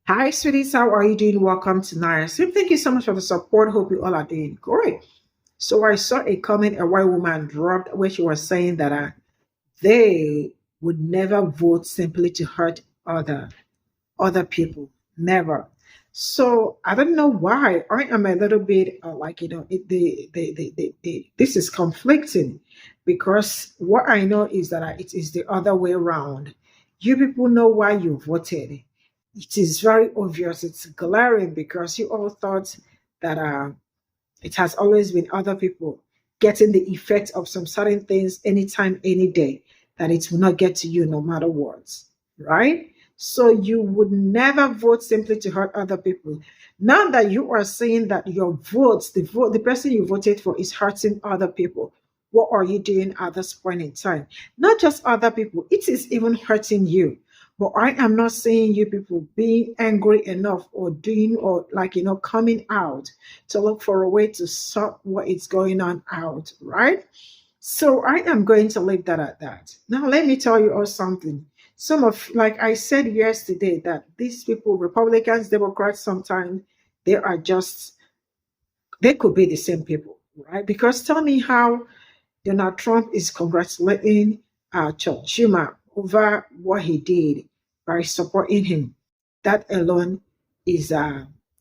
Hi, sweeties. How are you doing? Welcome to Nice. Thank you so much for the support. Hope you all are doing great. So I saw a comment a white woman dropped where she was saying that they would never vote simply to hurt other people. Never. So I don't know why. I am a little bit this is conflicting because what I know is that it is the other way around. You people know why you voted. It is very obvious. It's glaring because you all thought that it has always been other people getting the effect of some certain things anytime, any day, that it will not get to you no matter what, right? So you would never vote simply to hurt other people. Now that you are saying that your votes, the person you voted for is hurting other people, what are you doing at this point in time? Not just other people, it is even hurting you. But I am not saying you people being angry enough or doing or coming out to look for a way to sort what is going on out, right? So I am going to leave that at that. Now, let me tell you all something. Like I said yesterday, that these people, Republicans, Democrats, sometimes they are just, they could be the same people, right? Because tell me how Donald Trump is congratulating Chuck Schumer over what he did by supporting him. That alone is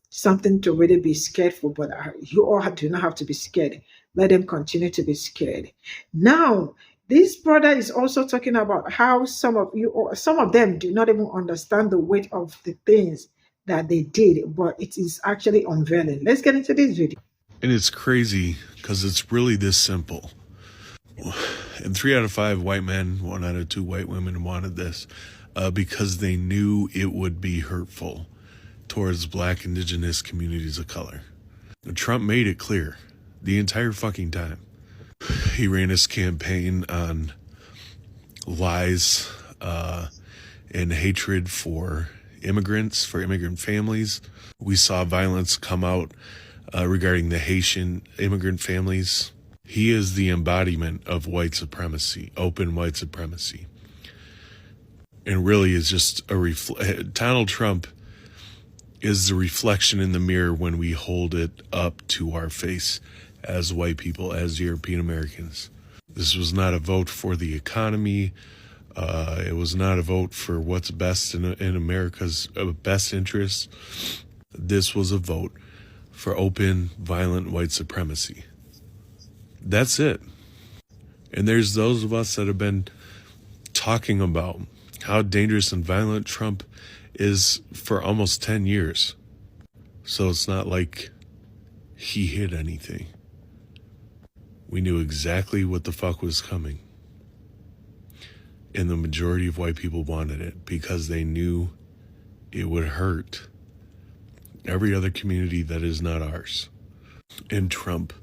something to really be scared for, but you all do not have to be scared. Let them continue to be scared. Now, this brother is also talking about how some of you, or some of them, do not even understand the weight of the things that they did, but it is actually unveiling. Let's get into this video. And it's crazy because it's really this simple. And 3 out of 5 white men, 1 out of 2 white women wanted this because they knew it would be hurtful towards black indigenous communities of color. Trump made it clear the entire fucking time. He ran his campaign on lies and hatred for immigrants, for immigrant families. We saw violence come out regarding the Haitian immigrant families. He is the embodiment of white supremacy, open white supremacy. And really is just Donald Trump is the reflection in the mirror when we hold it up to our face as white people, as European Americans. This was not a vote for the economy. It was not a vote for what's best in America's best interests. This was a vote for open, violent white supremacy. That's it. And there's those of us that have been talking about how dangerous and violent Trump is for almost 10 years. So it's not like he hid anything. We knew exactly what the fuck was coming. And the majority of white people wanted it because they knew it would hurt every other community that is not ours. And Trump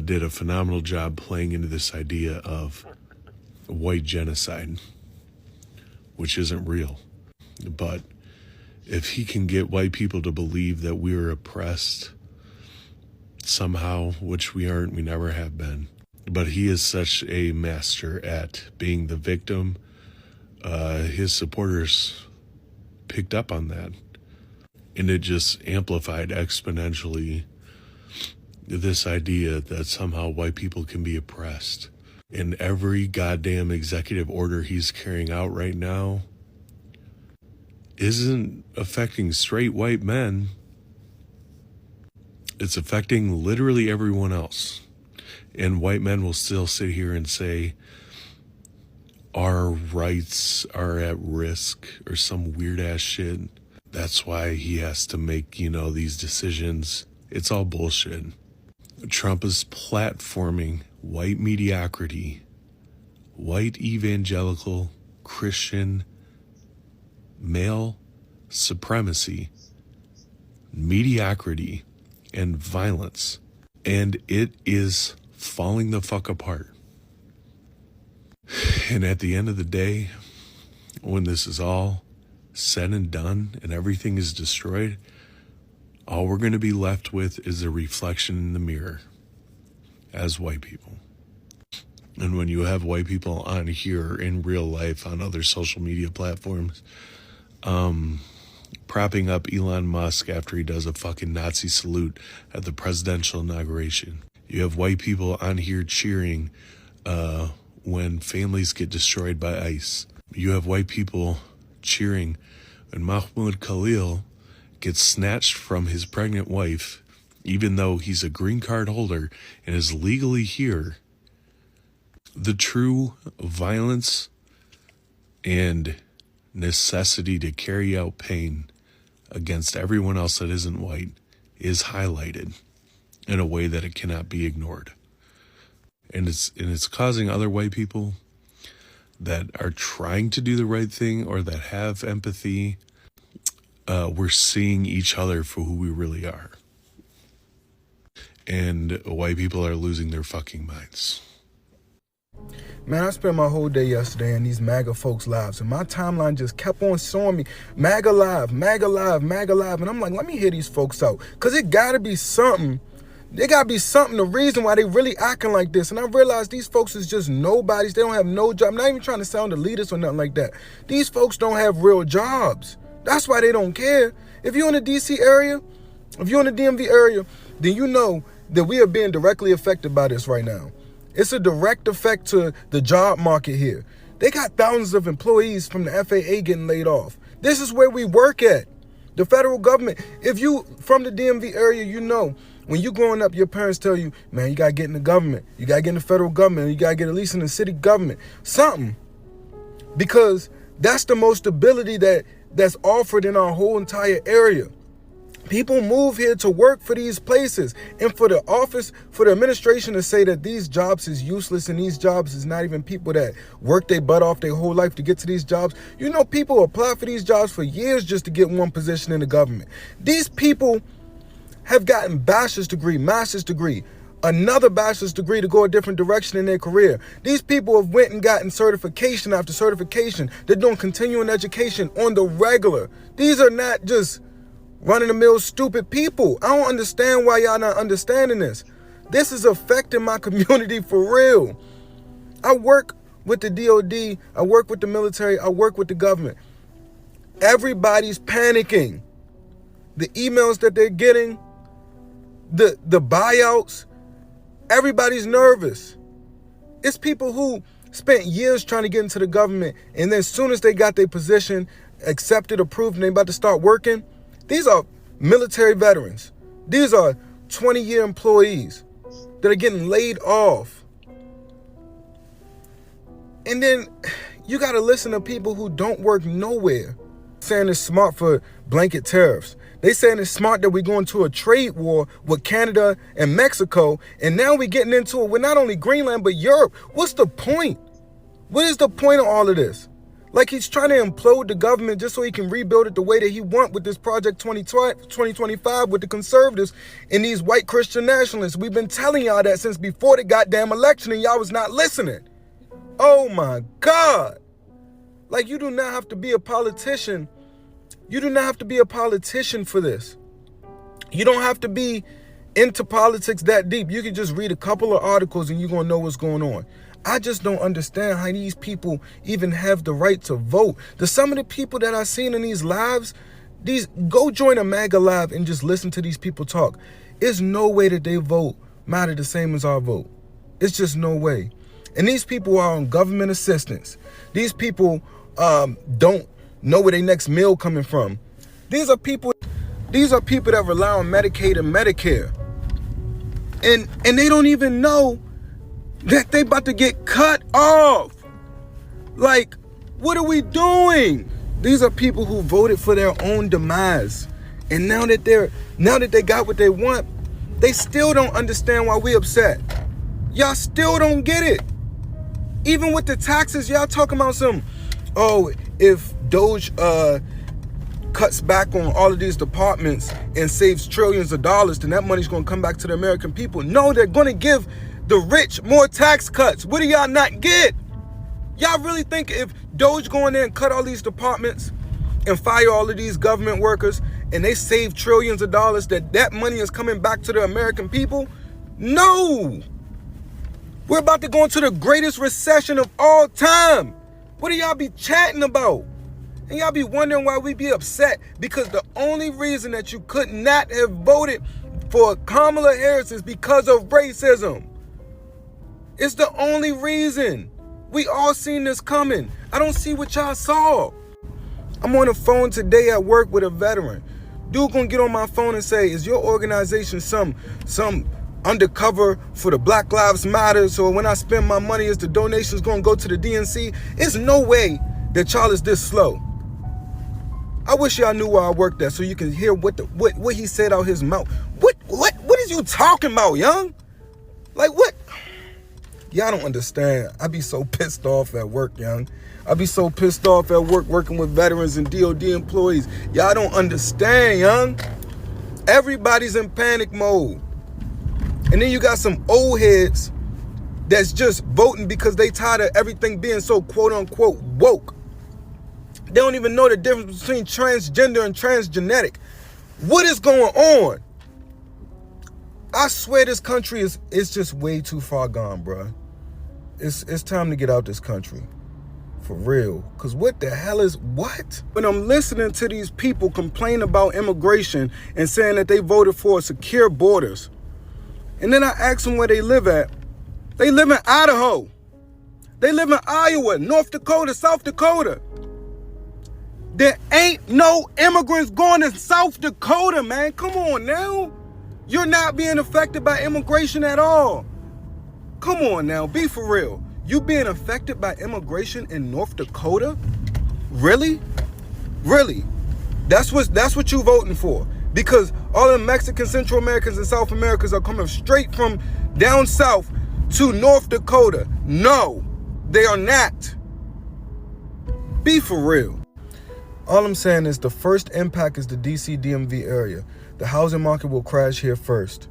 did a phenomenal job playing into this idea of white genocide, which isn't real. But if he can get white people to believe that we are oppressed somehow, which we aren't, we never have been, but he is such a master at being the victim, his supporters picked up on that. And it just amplified exponentially this idea that somehow white people can be oppressed. And every goddamn executive order he's carrying out right now isn't affecting straight white men. It's affecting literally everyone else. And white men will still sit here and say our rights are at risk or some weird ass shit. That's why he has to make, these decisions. It's all bullshit. Trump is platforming white mediocrity, white evangelical Christian male supremacy, mediocrity, and violence. And it is falling the fuck apart. And at the end of the day, when this is all said and done and everything is destroyed, all we're going to be left with is a reflection in the mirror as white people. And when you have white people on here in real life on other social media platforms, propping up Elon Musk after he does a fucking Nazi salute at the presidential inauguration. You have white people on here cheering when families get destroyed by ICE. You have white people cheering when Mahmoud Khalil gets snatched from his pregnant wife, even though he's a green card holder and is legally here. The true violence and necessity to carry out pain against everyone else that isn't white is highlighted in a way that it cannot be ignored. And it's causing other white people that are trying to do the right thing or that have empathy. We're seeing each other for who we really are. And white people are losing their fucking minds. Man, I spent my whole day yesterday in these MAGA folks' lives, and my timeline just kept on showing me MAGA live, MAGA live, MAGA live. And I'm like, let me hear these folks out. Because it got to be something. There got to be something, the reason why they really acting like this. And I realized these folks is just nobodies. They don't have no job. I'm not even trying to sound elitist or nothing like that. These folks don't have real jobs. That's why they don't care. If you're in the D.C. area, if you're in the DMV area, then you know that we are being directly affected by this right now. It's a direct effect to the job market here. They got thousands of employees from the FAA getting laid off. This is where we work at. The federal government. If you from the DMV area, you know, when you growing up, your parents tell you, man, you got to get in the government. You got to get in the federal government. You got to get at least in the city government. Something. Because that's the most stability that's offered in our whole entire area. People move here to work for these places, and for the office, for the administration to say that these jobs is useless and these jobs is not even people that work their butt off their whole life to get to these jobs. You know, people apply for these jobs for years just to get one position in the government. These people have gotten bachelor's degree, master's degree, another bachelor's degree to go a different direction in their career. These people have went and gotten certification after certification. They're doing continuing education on the regular. These are not just run-of-the-mill stupid people. I don't understand why y'all not understanding this. This is affecting my community for real. I work with the DOD, I work with the military, I work with the government. Everybody's panicking. The emails that they're getting, the buyouts, everybody's nervous. It's people who spent years trying to get into the government, and then as soon as they got their position accepted, approved, and they about to start working, these are military veterans. These are 20-year employees that are getting laid off. And then you got to listen to people who don't work nowhere saying it's smart for blanket tariffs. They saying it's smart that we're going to a trade war with Canada and Mexico. And now we're getting into it with not only Greenland, but Europe. What's the point? What is the point of all of this? Like he's trying to implode the government just so he can rebuild it the way that he wants with this Project 2025 with the conservatives and these white Christian nationalists. We've been telling y'all that since before the goddamn election and y'all was not listening. Oh my God. Like you do not have to be a politician. You do not have to be a politician for this. You don't have to be into politics that deep. You can just read a couple of articles and you're going to know what's going on. I just don't understand how these people even have the right to vote. Some of the people that I've seen in these lives, go join a MAGA live and just listen to these people talk. There's no way that they vote matter the same as our vote. It's just no way. And these people are on government assistance. These people don't know where their next meal coming from. These are people that rely on Medicaid and Medicare. And they don't even know that they about to get cut off. Like, what are we doing? These are people who voted for their own demise. And now that they got what they want, they still don't understand why we upset. Y'all still don't get it. Even with the taxes, y'all talking about if Doge cuts back on all of these departments and saves trillions of dollars, then that money's gonna come back to the American people. No, they're gonna give the rich more tax cuts. What do y'all not get? Y'all really think if Doge go in there and cut all these departments and fire all of these government workers and they save trillions of dollars, that money is coming back to the American people? No. We're about to go into the greatest recession of all time. What do y'all be chatting about? And y'all be wondering why we be upset, because the only reason that you could not have voted for Kamala Harris is because of racism. It's the only reason. We all seen this coming. I don't see what y'all saw. I'm on the phone today at work with a veteran. Dude gonna get on my phone and say, is your organization some undercover for the Black Lives Matter? So when I spend my money, is the donations gonna go to the DNC? It's no way that y'all is this slow. I wish y'all knew where I worked at so you can hear what he said out his mouth. What is you talking about, young? Like what? Y'all don't understand. I be so pissed off at work, young. I be so pissed off at work working with veterans and DOD employees. Y'all don't understand, young. Everybody's in panic mode. And then you got some old heads that's just voting because they tired of everything being so quote unquote woke. They don't even know the difference between transgender and transgenetic. What is going on? I swear this country is just way too far gone, bro. It's time to get out this country. For real. Because what the hell is what? When I'm listening to these people complain about immigration and saying that they voted for secure borders, and then I ask them where they live at, they live in Idaho. They live in Iowa, North Dakota, South Dakota. There ain't no immigrants going to South Dakota, man. Come on now. You're not being affected by immigration at all. Come on now, be for real. You being affected by immigration in North Dakota? Really? Really? That's what you voting for. Because all the Mexicans, Central Americans, and South Americans are coming straight from down south to North Dakota. No, they are not. Be for real. All I'm saying is the first impact is the DC DMV area. The housing market will crash here first.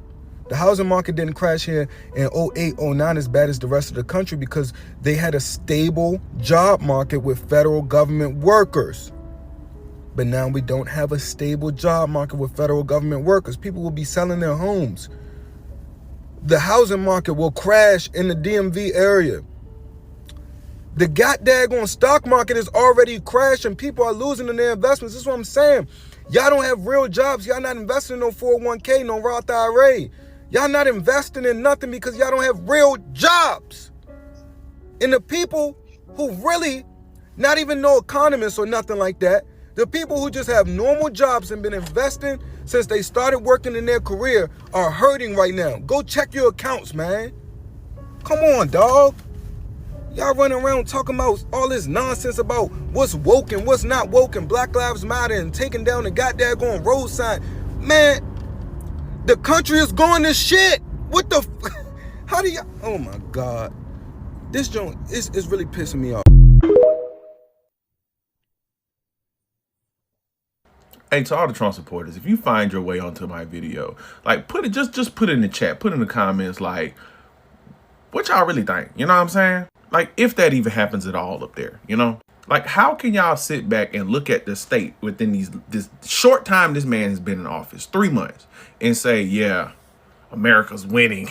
The housing market didn't crash here in 08, 09 as bad as the rest of the country because they had a stable job market with federal government workers. But now we don't have a stable job market with federal government workers. People will be selling their homes. The housing market will crash in the DMV area. The goddamn stock market is already crashing. People are losing in their investments. This is what I'm saying. Y'all don't have real jobs. Y'all not investing in no 401k, no Roth IRA. Y'all not investing in nothing because y'all don't have real jobs. And the people who really, not even no economists or nothing like that, the people who just have normal jobs and been investing since they started working in their career are hurting right now. Go check your accounts, man. Come on, dog. Y'all running around talking about all this nonsense about what's woke and what's not woke and Black Lives Matter and taking down the goddamn road sign. Man, the country is going to shit. What the how do y'all, oh my God. This joint is really pissing me off. Hey, to all the Trump supporters, if you find your way onto my video, like put it just put it in the chat, put in the comments, like what y'all really think. You know what I'm saying? Like, if that even happens at all up there, you know? Like, how can y'all sit back and look at the state within this short time this man has been in office, 3 months, and say, yeah, America's winning?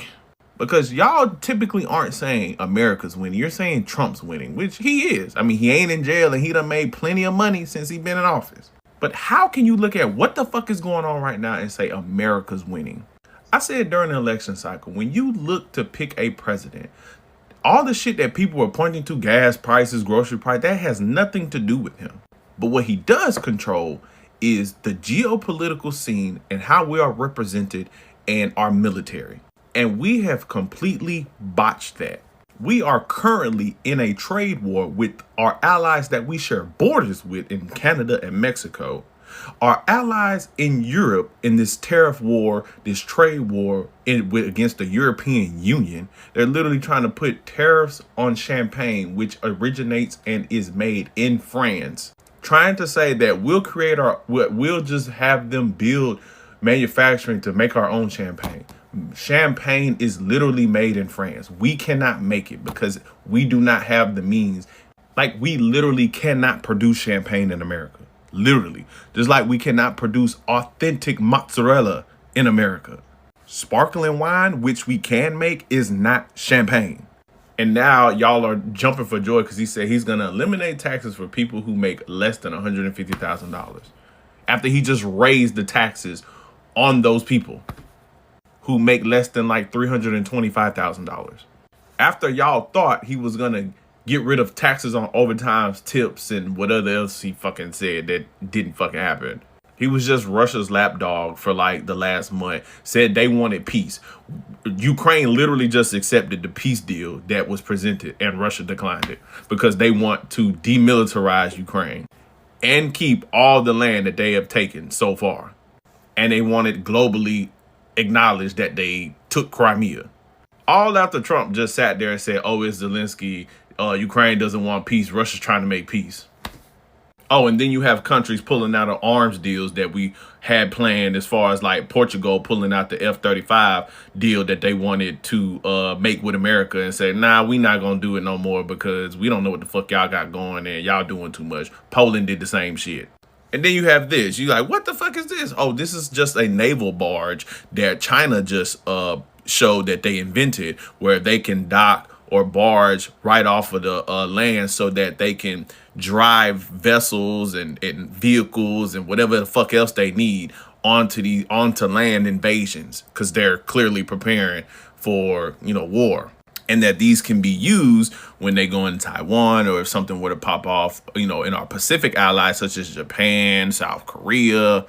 Because y'all typically aren't saying America's winning. You're saying Trump's winning, which he is. I mean, he ain't in jail and he done made plenty of money since he been in office. But how can you look at what the fuck is going on right now and say America's winning? I said during the election cycle, when you look to pick a president, all the shit that people were pointing to, gas prices, grocery price, that has nothing to do with him. But what he does control is the geopolitical scene and how we are represented and our military. And we have completely botched that. We are currently in a trade war with our allies that we share borders with in Canada and Mexico. Our allies in Europe in this tariff war, this trade war against the European Union. They're literally trying to put tariffs on champagne, which originates and is made in France. Trying to say that we'll just have them build manufacturing to make our own champagne. Champagne is literally made in France. We cannot make it because we do not have the means. Like, we literally cannot produce champagne in America. Literally. Just like we cannot produce authentic mozzarella in America. Sparkling wine, which we can make, is not champagne. And now y'all are jumping for joy because he said he's going to eliminate taxes for people who make less than $150,000 after he just raised the taxes on those people who make less than like $325,000. After y'all thought he was going to get rid of taxes on overtimes, tips, and whatever else he fucking said that didn't fucking happen. He was just Russia's lapdog for like the last month. Said they wanted peace. Ukraine literally just accepted the peace deal that was presented and Russia declined it because they want to demilitarize Ukraine and keep all the land that they have taken so far. And they wanted globally acknowledged that they took Crimea. All after Trump just sat there and said, oh, it's Zelensky. Ukraine doesn't want peace. Russia's trying to make peace. Oh, and then you have countries pulling out of arms deals that we had planned, as far as like Portugal pulling out the F-35 deal that they wanted to make with America and say, nah, we not going to do it no more because we don't know what the fuck y'all got going and y'all doing too much. Poland did the same shit. And then you have this. You're like, what the fuck is this? Oh, this is just a naval barge that China just showed that they invented where they can dock or barge right off of the land so that they can drive vessels and vehicles and whatever the fuck else they need onto land invasions because they're clearly preparing for, war. And that these can be used when they go in Taiwan or if something were to pop off, in our Pacific allies such as Japan, South Korea.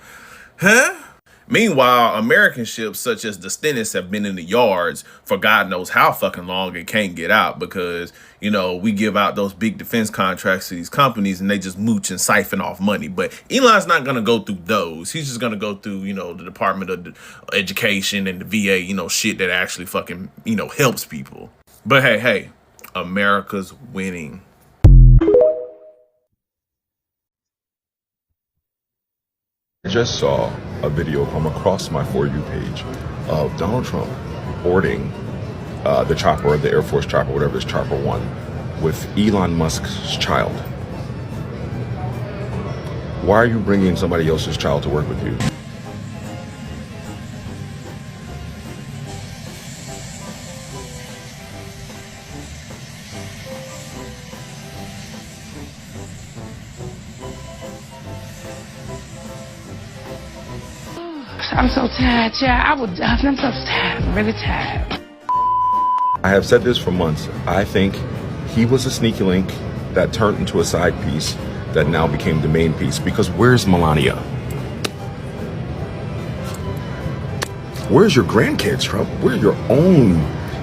Meanwhile, American ships such as the Stennis have been in the yards for God knows how fucking long and can't get out because, we give out those big defense contracts to these companies and they just mooch and siphon off money. But Elon's not going to go through those. He's just going to go through, the Department of Education and the VA, shit that actually fucking, helps people. But hey, America's winning. I just saw a video come across my For You page of Donald Trump boarding the chopper, the Air Force chopper, whatever this chopper one, with Elon Musk's child. Why are you bringing somebody else's child to work with you? I'm so tired, yeah. I'm so tired. I'm really tired. I have said this for months. I think he was a sneaky link that turned into a side piece that now became the main piece. Because where's Melania? Where's your grandkids, Trump? Where's your own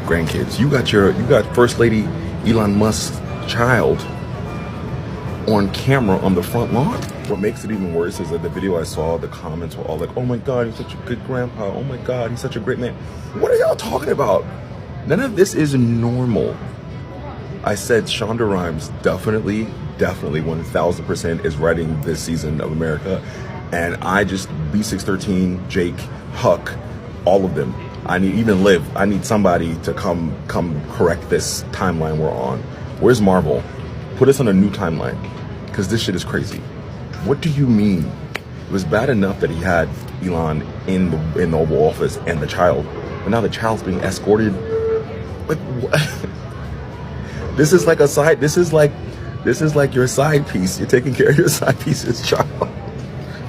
grandkids? You got First Lady Elon Musk's child on camera on the front lawn. What makes it even worse is that the video I saw, the comments were all like, oh my God, he's such a good grandpa. Oh my God, he's such a great man. What are y'all talking about? None of this is normal. I said Shonda Rhimes definitely 1000% is writing this season of America. And I just, B613, Jake, Huck, all of them. I need, even Liv, I need somebody to come correct this timeline we're on. Where's Marvel? Put us on a new timeline, because this shit is crazy. What do you mean? It was bad enough that he had Elon in the Oval Office and the child, but now the child's being escorted. Like, what? This is like a side. This is like your side piece. You're taking care of your side piece's child.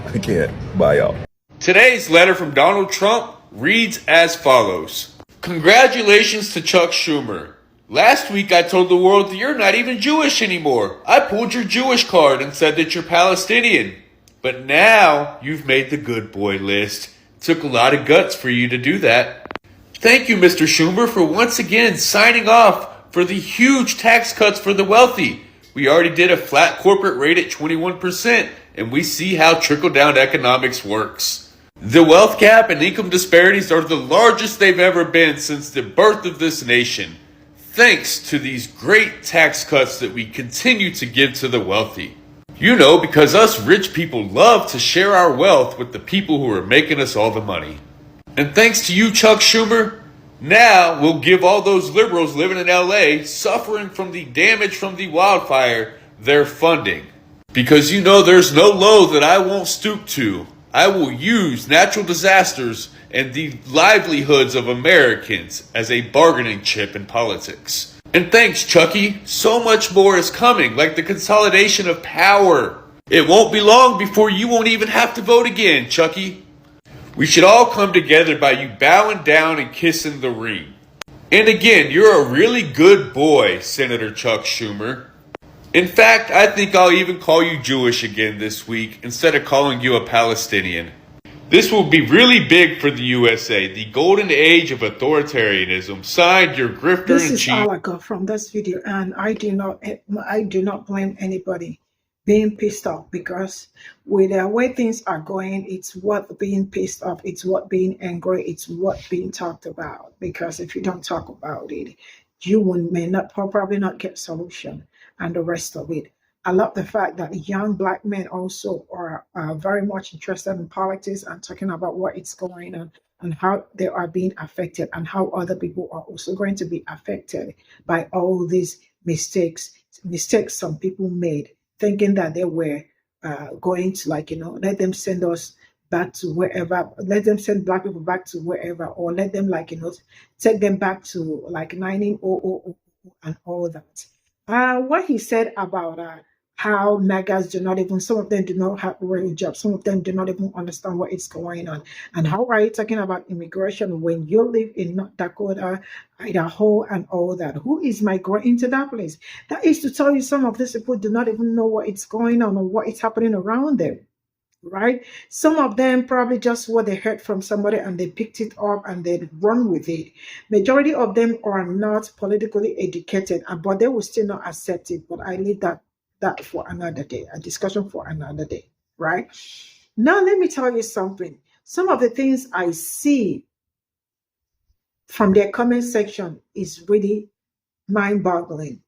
I can't. Bye, y'all. Today's letter from Donald Trump reads as follows. Congratulations to Chuck Schumer. Last week I told the world that you're not even Jewish anymore. I pulled your Jewish card and said that you're Palestinian. But now you've made the good boy list. It took a lot of guts for you to do that. Thank you, Mr. Schumer, for once again signing off for the huge tax cuts for the wealthy. We already did a flat corporate rate at 21%, and we see how trickle-down economics works. The wealth gap and income disparities are the largest they've ever been since the birth of this nation. Thanks to these great tax cuts that we continue to give to the wealthy. Because us rich people love to share our wealth with the people who are making us all the money. And thanks to you, Chuck Schumer, now we'll give all those liberals living in LA suffering from the damage from the wildfire their funding. Because there's no low that I won't stoop to. I will use natural disasters and the livelihoods of Americans as a bargaining chip in politics. And thanks, Chucky. So much more is coming, like the consolidation of power. It won't be long before you won't even have to vote again, Chucky. We should all come together by you bowing down and kissing the ring. And again, you're a really good boy, Senator Chuck Schumer. In fact, I think I'll even call you Jewish again this week instead of calling you a Palestinian. This will be really big for the USA, the golden age of authoritarianism. Signed, your grifter This in is chief. Alaka from this video, and I do not blame anybody being pissed off, because with the way things are going, it's what being pissed off, it's what being angry, it's what being talked about. Because if you don't talk about it, you may not probably not get solution and the rest of it. I love the fact that young black men also are very much interested in politics and talking about what is going on and how they are being affected and how other people are also going to be affected by all these mistakes some people made, thinking that they were going to, like, let them send us back to wherever, let them send black people back to wherever, or let them, like, take them back to like 1900 and all that. What he said about how MAGAs do not even, some of them do not have real jobs, some of them do not even understand what is going on. And how are you talking about immigration when you live in North Dakota, Idaho, and all that? Who is migrating to that place? That is to tell you some of these people do not even know what is going on or what is happening around them. Right? Some of them probably just what they heard from somebody and they picked it up and they run with it. Majority of them are not politically educated, but they will still not accept it. But I leave that for another day, a discussion for another day. Right? Now let me tell you something. Some of the things I see from their comment section is really mind-boggling.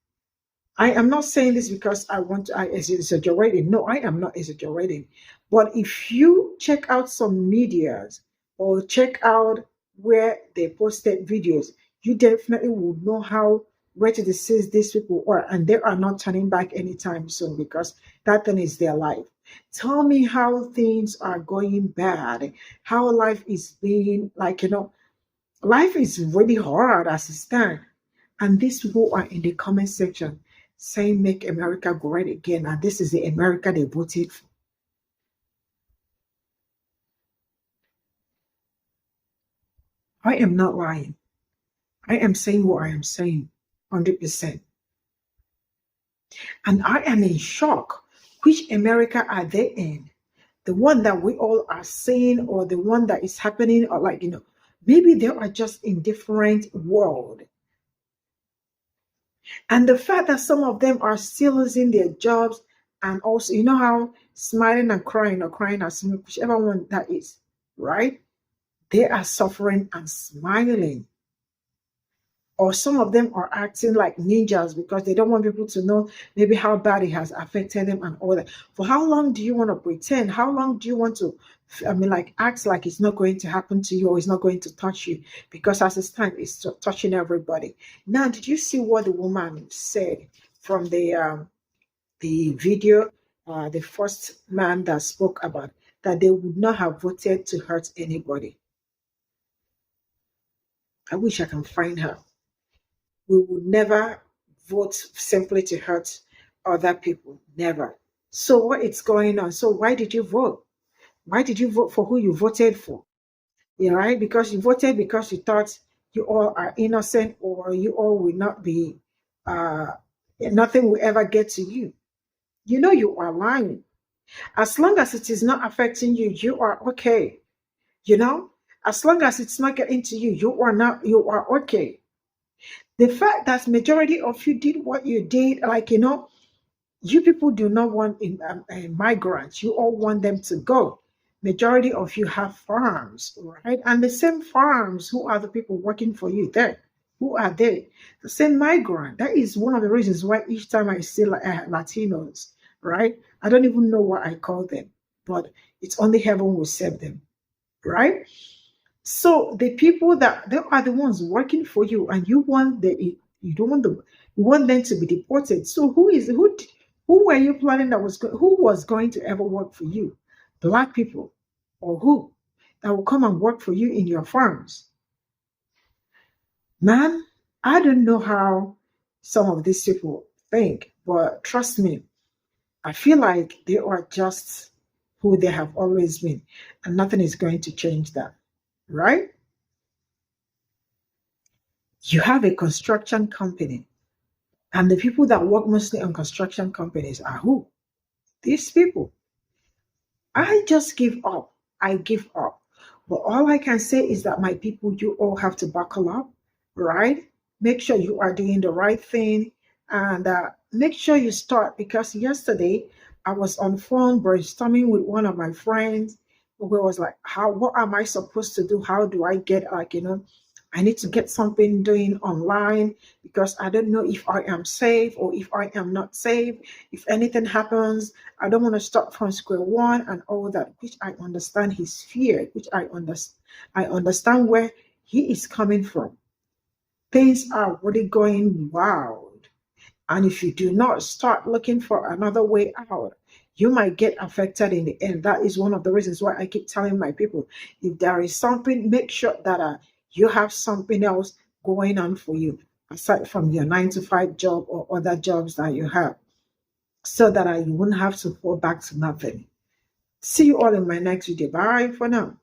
I am not saying this because I want to I exaggerating. No, I am not exaggerating. But if you check out some medias or check out where they posted videos, you definitely would know how reticent these people are, and they are not turning back anytime soon, because that thing is their life. Tell me how things are going bad, how life is being, like, life is really hard as it stands. And these people are in the comment section saying, make America great again. And this is the America they voted for. I am not lying. I am saying what I am saying, 100%. And I am in shock. Which America are they in? The one that we all are seeing, or the one that is happening, or, like, maybe they are just in different world. And the fact that some of them are still losing their jobs, and also, you know how smiling and crying, or crying and smiling, whichever one that is, right? They are suffering and smiling. Or some of them are acting like ninjas because they don't want people to know maybe how bad it has affected them and all that. For how long do you want to pretend? How long do you want to, like, act like it's not going to happen to you or it's not going to touch you? Because as it's time, it's touching everybody. Now, did you see what the woman said from the video? The first man that spoke about that they would not have voted to hurt anybody. I wish I can find her. We would never vote simply to hurt other people. Never. So what is going on? So why did you vote? Why did you vote for who you voted for? Yeah, right? Because you voted because you thought you all are innocent, or you all will not be, nothing will ever get to you. You know you are lying. As long as it is not affecting you, you are okay. As long as it's not getting to you, you are okay. The fact that majority of you did what you did, like, you people do not want migrants. You all want them to go. Majority of you have farms, right? And the same farms, who are the people working for you there? Who are they? The same migrant. That is one of the reasons why each time I see Latinos, right? I don't even know what I call them, but it's only heaven will save them, right? So the people that they are the ones working for you, and you don't want them, you want them to be deported. So who were you planning that who was going to ever work for you? Black people, or who that will come and work for you in your farms? Man, I don't know how some of these people think. But trust me, I feel like they are just who they have always been, and nothing is going to change that, right? You have a construction company, and the people that work mostly on construction companies are who? These people. I just give up. I give up. But all I can say is that my people, you all have to buckle up, right? Make sure you are doing the right thing, and make sure you start, because yesterday I was on phone brainstorming with one of my friends who was like, how, what am I supposed to do? How do I get, like, I need to get something doing online because I don't know if I am safe or if I am not safe. If anything happens, I don't want to start from square one and all that, which I understand his fear, which I understand where he is coming from. Things are really going wild. And if you do not start looking for another way out, you might get affected in the end. That is one of the reasons why I keep telling my people, if there is something, make sure that you have something else going on for you aside from your 9 to 5 job or other jobs that you have, so that you won't have to fall back to nothing. See you all in my next video. Bye for now.